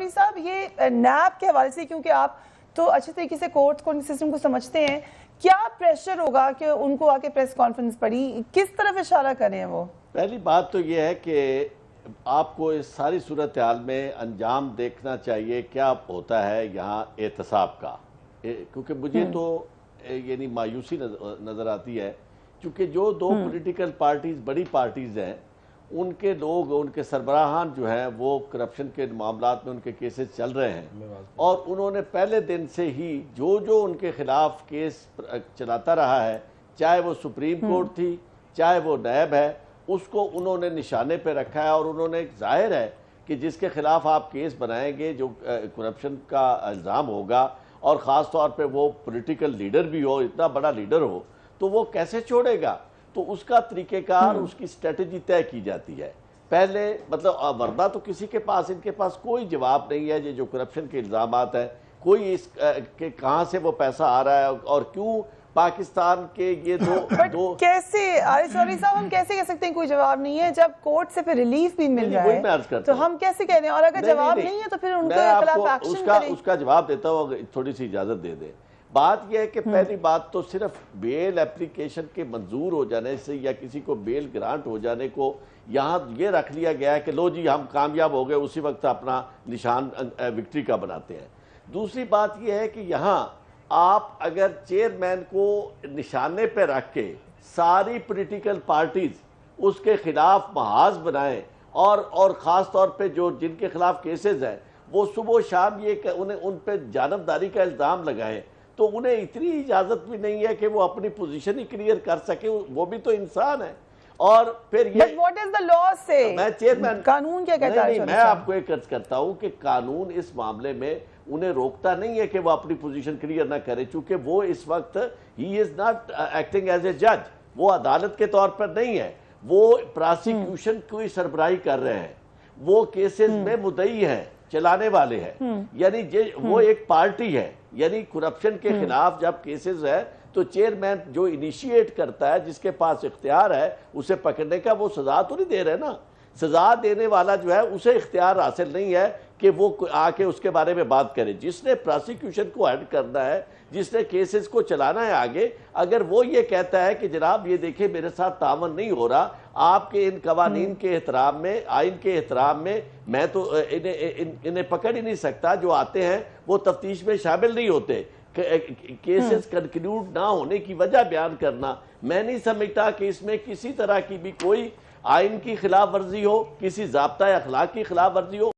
चौधरी साहब, ये नैब के हवाले से, क्योंकि आप तो अच्छे तरीके से कोर्ट सिस्टम को समझते हैं, क्या प्रेशर होगा कि उनको आके प्रेस कॉन्फ्रेंस पड़ी, किस तरफ इशारा करें वो? पहली बात तो ये है कि आपको इस सारी सूरत हाल में अंजाम देखना चाहिए क्या होता है यहाँ एहतसाब का, क्योंकि मुझे तो यानी मायूसी नज़र आती है, क्योंकि जो दो पॉलिटिकल पार्टीज़ बड़ी पार्टीज़ हैं उनके लोग, उनके सरबराहान जो हैं वो करप्शन के मामलात में उनके केसेस चल रहे हैं, और उन्होंने पहले दिन से ही जो जो उनके खिलाफ केस चलाता रहा है, चाहे वो सुप्रीम कोर्ट थी चाहे वो नैब है, उसको उन्होंने निशाने पे रखा है। और उन्होंने जाहिर है कि जिसके खिलाफ आप केस बनाएंगे, जो करप्शन का इल्ज़ाम होगा, और ख़ास तौर पे वो पॉलिटिकल लीडर भी हो, इतना बड़ा लीडर हो, तो वो कैसे छोड़ेगा। तो उसका तरीक़ेकार, उसकी स्ट्रेटजी तय की जाती है पहले, मतलब वरना तो किसी के पास, इनके पास कोई जवाब नहीं है। ये जो करप्शन के इल्ज़ामात हैं, कोई इस के कहाँ से वो पैसा आ रहा है और क्यों पाकिस्तान के ये दो कैसे चौधरी साहब, हम कैसे कह सकते हैं कोई जवाब नहीं है जब कोर्ट से फिर रिलीफ भी मिल रहा है, तो हम कैसे कह रहे हैं? और अगर जवाब नहीं है तो फिर उनके खिलाफ एक्शन करें। उसका जवाब देता हूँ, थोड़ी सी इजाजत दे दे। बात यह है कि पहली बात तो सिर्फ बेल एप्लीकेशन के मंजूर हो जाने से या किसी को बेल ग्रांट हो जाने को यहाँ ये रख लिया गया है कि लो जी हम कामयाब हो गए, उसी वक्त अपना निशान विक्ट्री का बनाते हैं। दूसरी बात यह है कि यहाँ आप अगर चेयरमैन को निशाने पे रख के सारी पॉलिटिकल पार्टीज उसके खिलाफ महाज बनाएं, और ख़ास तौर पे जो जिनके खिलाफ केसेस हैं वो सुबह शाम ये उन्हें उन पे जानबदारी का इल्ज़ाम लगाएं, तो उन्हें इतनी इजाज़त भी नहीं है कि वो अपनी पोजीशन ही क्लियर कर सके, वो भी तो इंसान है। और फिर ये व्हाट इज द लॉ से, मैं चेयरमैन, कानून क्या कहता है? मैं आपको एक अर्ज करता हूं कि कानून इस मामले में उन्हें रोकता नहीं है कि वो अपनी पोजीशन क्लियर ना करे, चूंकि वो इस वक्त he is not acting as a जज, वो अदालत के तौर पर नहीं है, वो प्रोसिक्यूशन की सरबराही कर रहे हैं, वो केसेस में मुद्दई है, चलाने वाले हैं, यानी वो एक पार्टी है। यानी करप्शन के खिलाफ जब केसेस है तो चेयरमैन जो इनिशिएट करता है, जिसके पास इख्तियार है उसे पकड़ने का, वो सजा तो नहीं दे रहे ना। सजा देने वाला जो है उसे इख्तियार हासिल नहीं है कि वो आके उसके बारे में बात करे। जिसने प्रोसिक्यूशन को हेड करना है, जिसने केसेस को चलाना है आगे, अगर वो ये कहता है कि जनाब ये देखिए मेरे साथ तावन नहीं हो रहा, आपके इन कवानीन के एहतराम में, आइन के एहतराम में मैं तो इन्हें पकड़ ही नहीं सकता, जो आते हैं वो तफ्तीश में शामिल नहीं होते, केसेस कंक्लूड ना होने की वजह बयान करना, मैं नहीं समझता कि इसमें किसी तरह की भी कोई आइन की खिलाफ वर्जी हो, किसी ज़ाब्ता अखलाक की खिलाफ वर्जी हो।